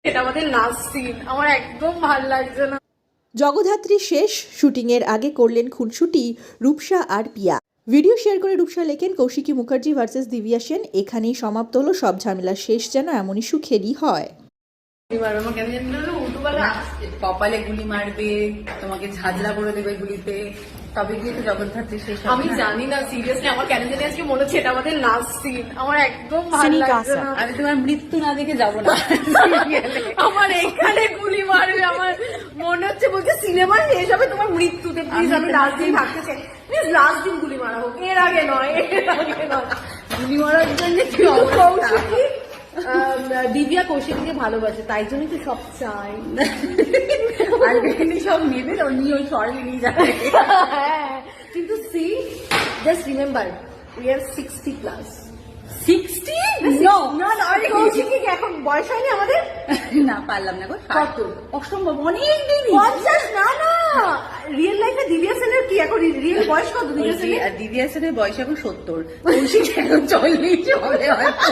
এটা আমাদের last scene, আমার একদম ভালো লাগছে না। জগদ্ধাত্রী শেষ শুটিংয়ের আগে করলেন খুনসুটি রূপসা আর পিয়া। ভিডিও শেয়ার করে রূপসা লেখেন, কৌশিকী মুখার্জি ভার্সেস দিব্যা সেন এখানেই সমাপ্ত হলো, সব ঝামেলা শেষ যেন এমনই সুখেরই হয়। কপালে গুলি মারবে, তোমাকে ঝাঁঝরা করে দেবে গুলিতে, তবে গিয়ে তো জগদ্ধাত্রী শেষ হবে। আমি জানি না সিরিয়াসলি, আমার কেন জানি আজকে মনে হচ্ছে এটা আমাদের লাস্ট সিন, আমার একদম ভালো লাগছে না। আমি তোমার মৃত্যু না দেখে যাবো না। আমার এখানে গুলি মারবে, আমার মনে হচ্ছে বলছে সিনেমা শেষ হবে তোমার মৃত্যুতে, প্লিজ আমি লাস্ট দিন থাকতে চাই, প্লিজ লাস্ট দিন গুলি মারা হোক, এর আগে নয়, এর আগে নয়। গুলি মারার জন্য কি অবস্থা। কৌশিকী দিব্যা কৌশিকীকে ভালোবাসে, তাই জন্যই তো সব চাই। আর বেশি সব নেবে তো নিয়ে ওই স্বর্গে নিয়ে যাবে। হ্যাঁ, কিন্তু see just remember we are 60+। 60? না না, কৌশিকী এখন বয়স হয়নি আমাদের? না, পারলাম না গো। কত? অসম্ভব, অনেক দেরি। 50? না না, রিয়েল লাইফে দিব্যা সেনের কি এখন রিয়েল বয়স কত দিব্যা সেনের? দিব্যা সেনের বয়স এখন 70, কৌশিক এখন 40 হবে হয়তো।